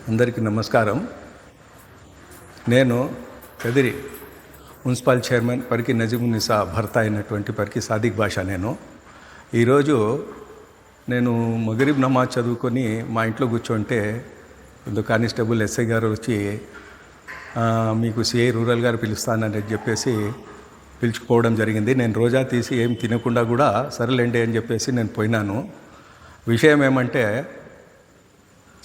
అందరికీ నమస్కారం. నేను కదిరి మున్సిపల్ చైర్మన్ పరికి నజీమున్నిసా భర్త అయినటువంటి పరికి సాదిక్ బాషా. ఈరోజు నేను మగరిబ్ నమాజ్ చదువుకొని మా ఇంట్లో కూర్చుంటే కానిస్టేబుల్ ఎస్ఐ గారు వచ్చి మీకు సిఐ రూరల్ గారు పిలుస్తానని చెప్పేసి పిలుచుకుపోవడం జరిగింది. నేను రోజా తీసి ఏం తినకుండా కూడా సరేలేండి అని చెప్పేసి నేను పోయినాను. విషయం ఏమంటే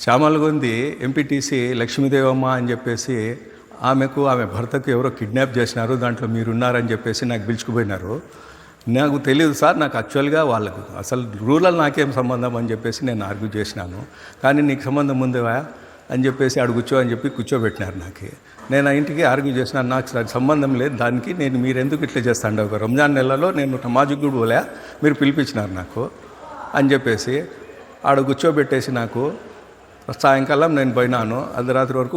శ్యామలగొంది ఎంపీటీసీ లక్ష్మీదేవమ్మ అని చెప్పేసి ఆమె భర్తకు ఎవరో కిడ్నాప్ చేసినారు, దాంట్లో మీరున్నారని చెప్పేసి నాకు పిలుచుకుపోయినారు. నాకు తెలియదు సార్, నాకు యాక్చువల్గా వాళ్ళకు అసలు రూరల్ నాకేం సంబంధం అని చెప్పేసి నేను ఆర్గ్యూ చేసినాను. కానీ నీకు సంబంధం ఉందేవా అని చెప్పేసి కూర్చో అని చెప్పి కూర్చోబెట్టినారు. నేను ఆ ఇంటికి ఆర్గ్యూ చేసినాను, నాకు సంబంధం లేదు దానికి, నేను మీరు ఎందుకు ఇట్లా చేస్తాను, ఒక రంజాన్ నెలలో నేను నమాజ్కి కూడా పోలే, మీరు పిలిపించినారు నాకు అని చెప్పేసి కూర్చోబెట్టేసి నాకు సాయంకాలం నేను పోయినాను. అర్ధరాత్రి వరకు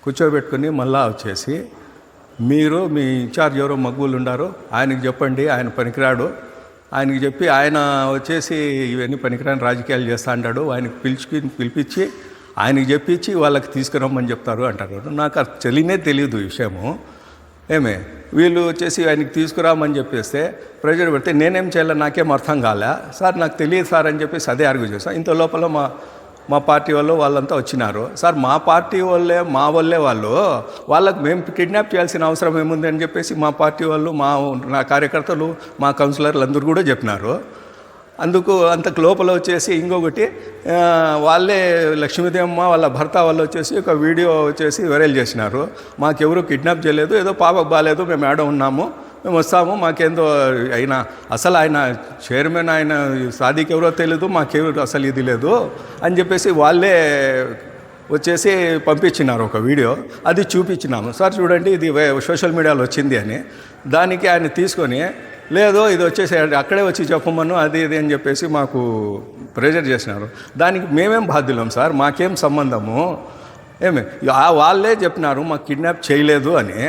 కూర్చోబెట్టుకుని మళ్ళా వచ్చేసి మీరు మీ ఇన్ఛార్జ్ ఎవరో మగ్గులు ఉండారో ఆయనకి చెప్పండి, ఆయన పనికిరాడు, ఆయనకి చెప్పి ఆయన వచ్చేసి ఇవన్నీ పనికిరాని రాజకీయాలు చేస్తా అంటాడు, ఆయనకి పిలిపించి ఆయనకి చెప్పించి వాళ్ళకి తీసుకురమ్మని చెప్తారు అంటారు. నాకు అది తెలియదు విషయము. వీళ్ళు వచ్చేసి ఆయనకి తీసుకురామని చెప్పేస్తే ప్రెజర్ పెడితే నేనేం చేయాలి నాకేం అర్థం కాలే. సార్ నాకు తెలియదు సార్ అని చెప్పేసి అదే ఆర్గ్యూ చేస్తాను. ఇంత లోపల మా పార్టీ వాళ్ళు వాళ్ళంతా వచ్చినారు. సార్ మా పార్టీ వాళ్ళే వాళ్ళకు మేము కిడ్నాప్ చేయాల్సిన అవసరం ఏముంది అని చెప్పేసి మా పార్టీ వాళ్ళు నా కార్యకర్తలు మా కౌన్సిలర్లు అందరూ కూడా చెప్పినారు. అంతకు లోపల వచ్చేసి ఇంకొకటి వాళ్ళే లక్ష్మీదేవమ్మ వాళ్ళ భర్త వాళ్ళు వచ్చేసి ఒక వీడియో వచ్చేసి వైరల్ చేసినారు. మాకెవరు కిడ్నాప్ చేయలేదు, ఏదో పాపకు బాగాలేదు, మేము ఏడ ఉన్నాము, మేము వస్తాము, మాకేందో అసలు ఆయన చైర్మన్ ఆయన సాదిక్ ఎవరో తెలీదు, మాకెవరు అసలు ఇది లేదు అని చెప్పేసి వాళ్ళే వచ్చేసి పంపించినారు ఒక వీడియో. అది చూపించినాము. సార్ చూడండి ఇది సోషల్ మీడియాలో వచ్చింది అని. దానికి ఆయన తీసుకొని లేదు ఇది వచ్చేసి అక్కడే వచ్చి చెప్పమను అది ఇది అని చెప్పేసి మాకు ప్రెజర్ చేసినారు. దానికి మేమేం బాధ్యులం సార్, మాకేం సంబంధము? వాళ్ళే చెప్పినారు మాకు కిడ్నాప్ చేయలేదు అని.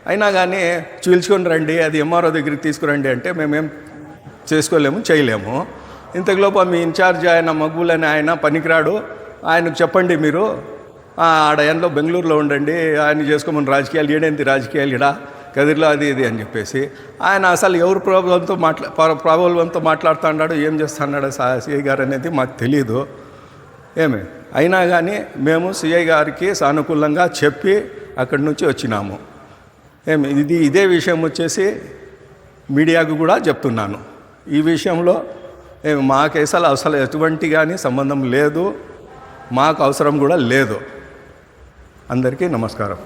అయినా కానీ చీల్చుకొని రండి, అది ఎంఆర్ఓ దగ్గరికి తీసుకురండి అంటే మేమేం చేసుకోలేము, చేయలేము. ఇంతకులోపు మీ ఇన్ఛార్జ్ ఆయన మగ్గుల్ అని ఆయన పనికిరాడు, ఆయనకు చెప్పండి మీరు ఎంలో బెంగళూరులో ఉండండి, ఆయన చేసుకోమని రాజకీయాలు ఏడేంటి రాజకీయాలు ఇడా కదిరిలో అది ఇది అని చెప్పేసి ఆయన అసలు ఎవరు ప్రాబ్లంతో మాట్లాడుతున్నాడో ఏం చేస్తున్నాడో సిఐ గారు అనేది మాకు తెలియదు. అయినా కానీ మేము సిఐ గారికి సానుకూలంగా చెప్పి అక్కడి నుంచి వచ్చినాము. ఇదే విషయం వచ్చేసి మీడియాకు కూడా చెప్తున్నాను. ఈ విషయంలో మాకు అసలు ఎటువంటి కానీ సంబంధం లేదు, మాకు అవసరం కూడా లేదు. అందరికీ నమస్కారం.